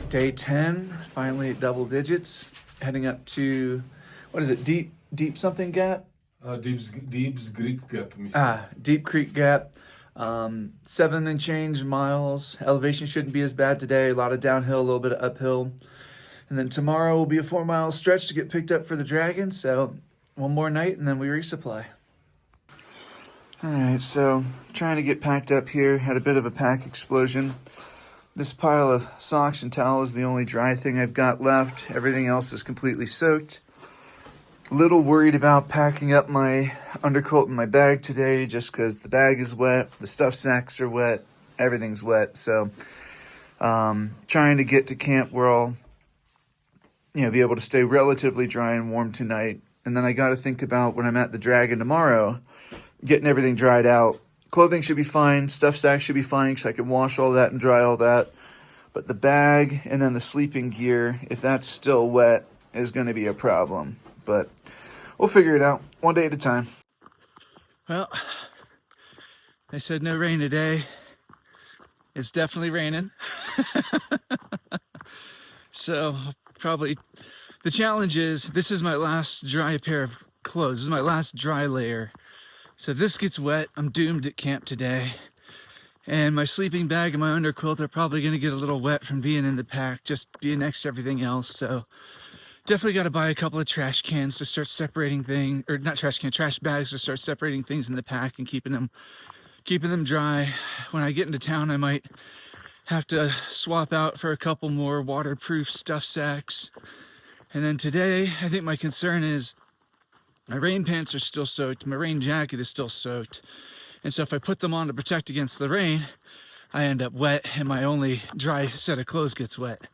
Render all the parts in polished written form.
Day 10, finally at double digits, heading up to, what is it, Deep something Gap? Deep's Greek Gap. Deep Creek Gap. 7 and change miles. Elevation shouldn't be as bad today. A lot of downhill, a little bit of uphill. And then tomorrow will be a 4-mile stretch to get picked up for the Dragon. So one more night and then we resupply. All right, so trying to get packed up here. Had a bit of a pack explosion. This pile of socks and towels is the only dry thing I've got left. Everything else is completely soaked. A little worried about packing up my undercoat in my bag today just because the bag is wet, the stuff sacks are wet, everything's wet. So trying to get to camp where I'll be able to stay relatively dry and warm tonight. And then I got to think about when I'm at the Dragon tomorrow, getting everything dried out. Clothing should be fine. Stuff sack should be fine because I can wash all that and dry all that. But the bag and then the sleeping gear, if that's still wet, is going to be a problem. But we'll figure it out one day at a time. Well, they said no rain today. It's definitely raining. So probably the challenge is this is my last dry pair of clothes. This is my last dry layer. So if this gets wet, I'm doomed at camp today. And my sleeping bag and my underquilt are probably going to get a little wet from being in the pack, just being next to everything else. So definitely got to buy a couple of trash cans to start separating things, or not trash can, trash bags to start separating things in the pack and keeping them dry. When I get into town, I might have to swap out for a couple more waterproof stuff sacks. And then today, I think my concern is my rain pants are still soaked. My rain jacket is still soaked. And so if I put them on to protect against the rain, I end up wet and my only dry set of clothes gets wet.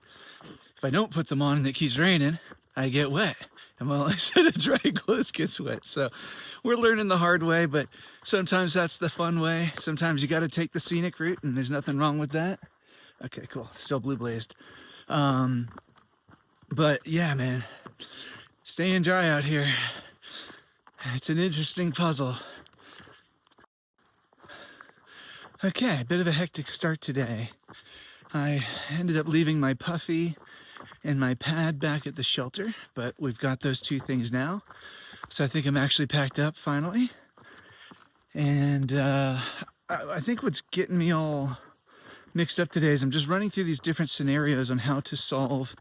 If I don't put them on and it keeps raining, I get wet. And my only set of dry clothes gets wet. So we're learning the hard way, but sometimes that's the fun way. Sometimes you got to take the scenic route and there's nothing wrong with that. Okay, cool. Still blue blazed. But yeah, man, staying dry out here. It's an interesting puzzle. Okay, a bit of a hectic start today. I ended up leaving my puffy and my pad back at the shelter, but we've got those two things now. So I think I'm actually packed up finally. And I think what's getting me all mixed up today is I'm just running through these different scenarios on how to solve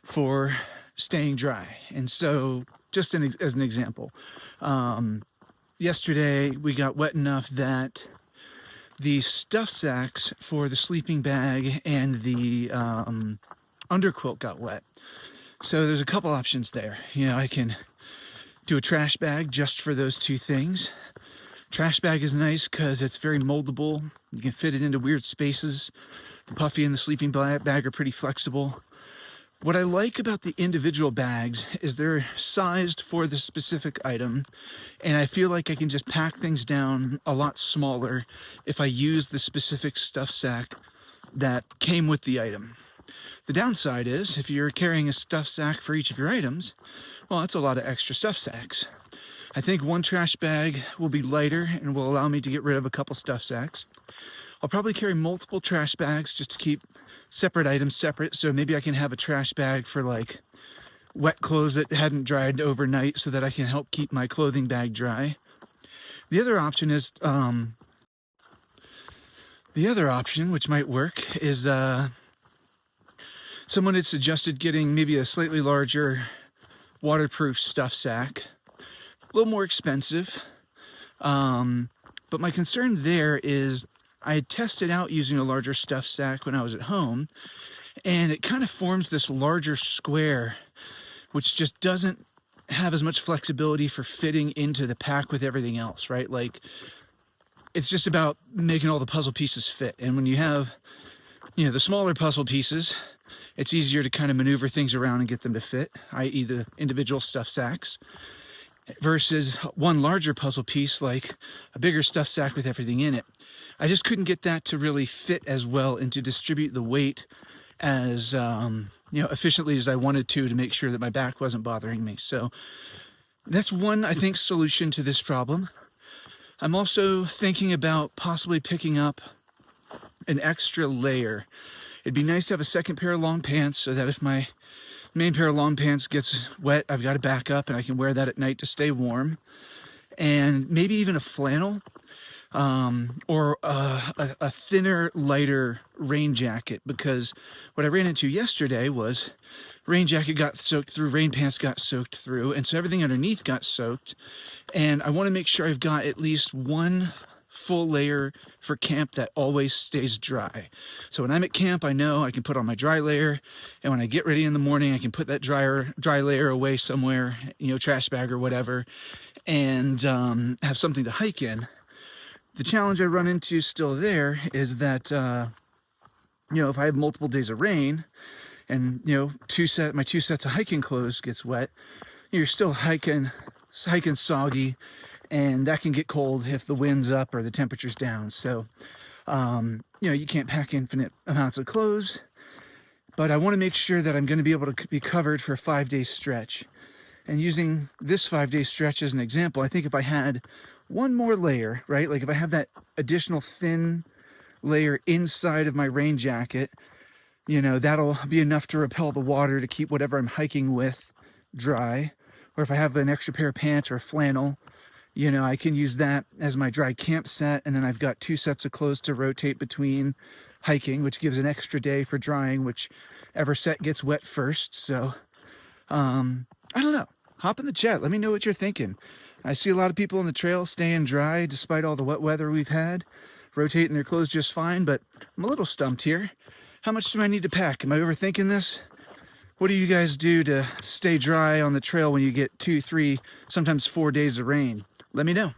for staying dry. And so just as an example, yesterday we got wet enough that the stuff sacks for the sleeping bag and the underquilt got wet. So there's a couple options there. I can do a trash bag just for those two things. Trash bag is nice because it's very moldable. You can fit it into weird spaces. The puffy and the sleeping bag are pretty flexible. What I like about the individual bags is they're sized for the specific item, and I feel like I can just pack things down a lot smaller if I use the specific stuff sack that came with the item. The downside is if you're carrying a stuff sack for each of your items, well, that's a lot of extra stuff sacks. I think one trash bag will be lighter and will allow me to get rid of a couple stuff sacks. I'll probably carry multiple trash bags just to keep separate items separate. So maybe I can have a trash bag for like wet clothes that hadn't dried overnight so that I can help keep my clothing bag dry. The other option is, which might work, is someone had suggested getting maybe a slightly larger waterproof stuff sack. A little more expensive. But my concern there is I had tested out using a larger stuff sack when I was at home, and it kind of forms this larger square, which just doesn't have as much flexibility for fitting into the pack with everything else, right? Like, it's just about making all the puzzle pieces fit. And when you have, the smaller puzzle pieces, it's easier to kind of maneuver things around and get them to fit, i.e. the individual stuff sacks, versus one larger puzzle piece, like a bigger stuff sack with everything in it. I just couldn't get that to really fit as well and to distribute the weight as efficiently as I wanted to make sure that my back wasn't bothering me. So that's one, I think, solution to this problem. I'm also thinking about possibly picking up an extra layer. It'd be nice to have a second pair of long pants so that if my main pair of long pants gets wet, I've got a backup and I can wear that at night to stay warm. And maybe even a flannel, or a thinner, lighter rain jacket, because what I ran into yesterday was rain jacket got soaked through, rain pants got soaked through, and so everything underneath got soaked. And I want to make sure I've got at least one full layer for camp that always stays dry. So when I'm at camp, I know I can put on my dry layer, and when I get ready in the morning, I can put that dry layer away somewhere, trash bag or whatever, and have something to hike in. The challenge I run into still there is that, if I have multiple days of rain and, my two sets of hiking clothes gets wet, you're still hiking soggy, and that can get cold if the wind's up or the temperature's down. So, you can't pack infinite amounts of clothes, but I want to make sure that I'm going to be able to be covered for a 5-day stretch. And using this 5-day stretch as an example, I think if I had one more layer, right? Like if I have that additional thin layer inside of my rain jacket, that'll be enough to repel the water to keep whatever I'm hiking with dry. Or if I have an extra pair of pants or a flannel, I can use that as my dry camp set. And then I've got 2 sets of clothes to rotate between hiking, which gives an extra day for drying, whichever set gets wet first. So, I don't know. Hop in the chat. Let me know what you're thinking. I see a lot of people on the trail staying dry despite all the wet weather we've had, rotating their clothes just fine, but I'm a little stumped here. How much do I need to pack? Am I overthinking this? What do you guys do to stay dry on the trail when you get 2, 3, sometimes 4 days of rain? Let me know.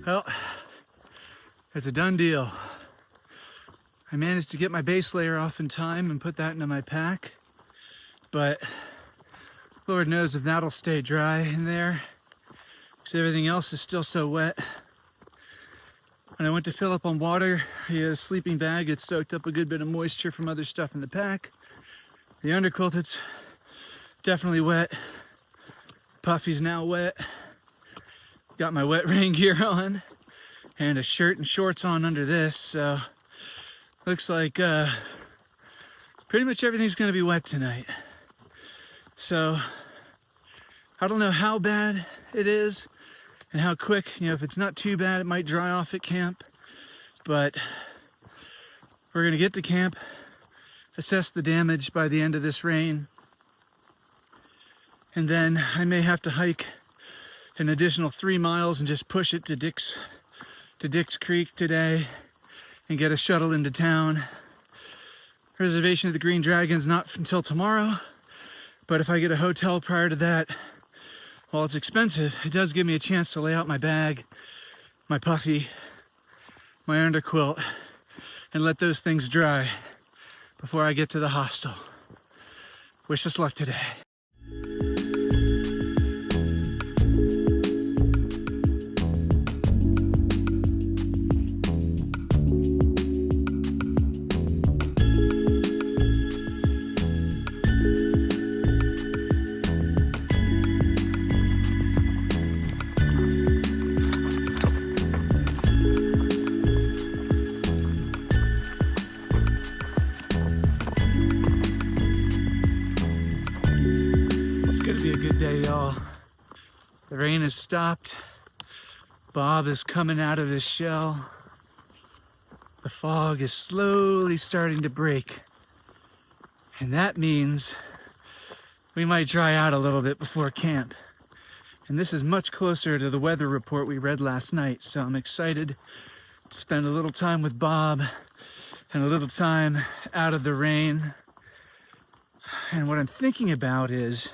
Well, it's a done deal. I managed to get my base layer off in time and put that into my pack, but Lord knows if that'll stay dry in there, because everything else is still so wet. When I went to fill up on water, the sleeping bag had soaked up a good bit of moisture from other stuff in the pack. The underquilt, it's definitely wet. Puffy's now wet. Got my wet rain gear on and a shirt and shorts on under this, so looks like pretty much everything's gonna be wet tonight. So I don't know how bad it is and how quick. If it's not too bad, it might dry off at camp, but we're gonna get to camp, assess the damage by the end of this rain, and then I may have to hike an additional 3 miles and just push it to Dick's Creek today and get a shuttle into town. Reservation of the Green Dragon's not until tomorrow, but if I get a hotel prior to that, while it's expensive, it does give me a chance to lay out my bag, my puffy, my underquilt, and let those things dry before I get to the hostel. Wish us luck today. Y'all, the rain has stopped. Bob is coming out of his shell. The fog is slowly starting to break, and that means we might dry out a little bit before camp. And this is much closer to the weather report we read last night, so I'm excited to spend a little time with Bob and a little time out of the rain. And what I'm thinking about is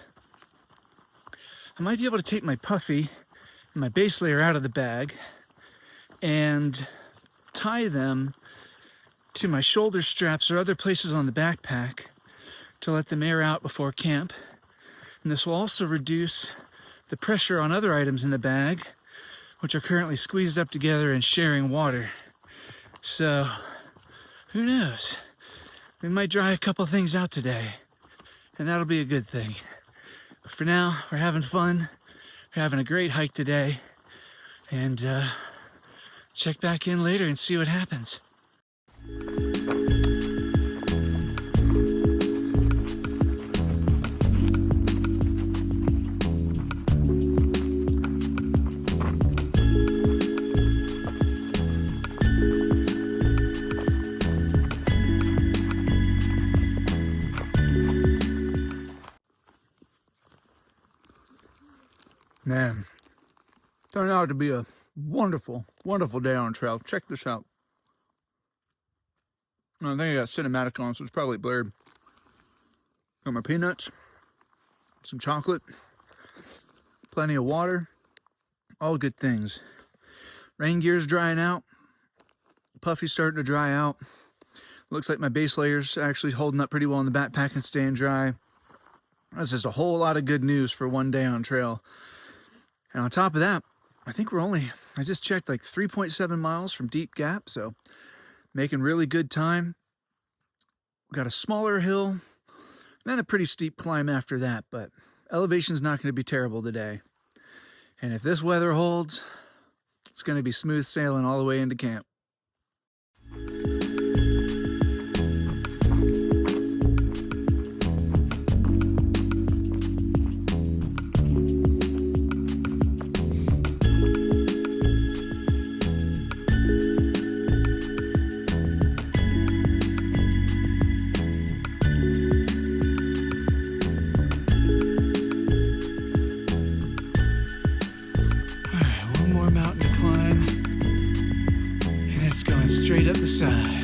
I might be able to take my puffy and my base layer out of the bag and tie them to my shoulder straps or other places on the backpack to let them air out before camp. And this will also reduce the pressure on other items in the bag, which are currently squeezed up together and sharing water. So, who knows? We might dry a couple things out today, and that'll be a good thing. But for now, we're having fun. We're having a great hike today, and check back in later and see what happens. Man, turned out to be a wonderful, wonderful day on trail. Check this out. I think I got cinematic on, so it's probably blurred. Got my peanuts, some chocolate, plenty of water, all good things. Rain gear's drying out. Puffy's starting to dry out. Looks like my base layer's actually holding up pretty well in the backpack and staying dry. That's just a whole lot of good news for one day on trail. And on top of that, I think I just checked like 3.7 miles from Deep Gap, so making really good time. We got a smaller hill, then a pretty steep climb after that, but elevation's not going to be terrible today. And if this weather holds, it's going to be smooth sailing all the way into camp. Straight up the side.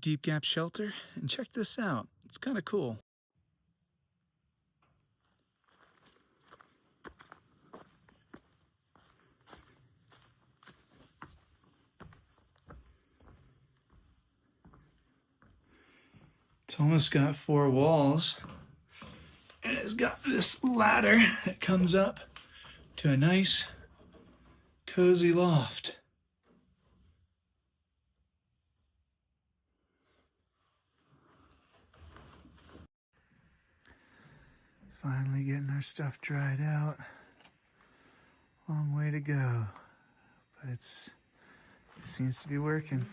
Deep Gap shelter, and check this out. It's kind of cool. It's almost got 4 walls, and it's got this ladder that comes up to a nice cozy loft. Finally getting our stuff dried out. Long way to go, but it seems to be working.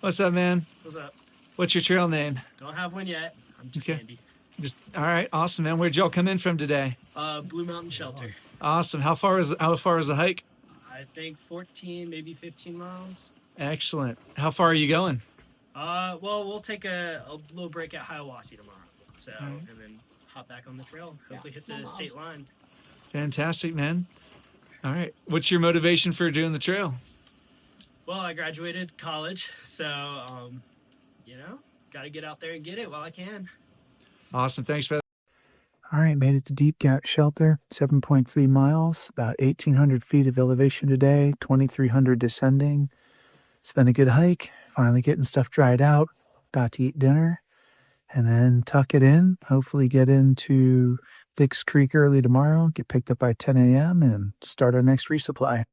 What's up, man? What's up? What's your trail name? Don't have one yet. I'm just Andy. All right, awesome, man. Where'd y'all come in from today? Blue Mountain Shelter. Awesome. How far is the hike? I think 14, maybe 15 miles. Excellent. How far are you going? Well, we'll take a little break at Hiawassee tomorrow. So, and then hop back on the trail. Hopefully hit the state line. Fantastic, man. All right. What's your motivation for doing the trail? Well, I graduated college, so, got to get out there and get it while I can. Awesome. Thanks, brother. All right, made it to Deep Gap Shelter, 7.3 miles, about 1,800 feet of elevation today, 2,300 descending. It's been a good hike, finally getting stuff dried out, got to eat dinner, and then tuck it in, hopefully get into Bix Creek early tomorrow, get picked up by 10 a.m., and start our next resupply.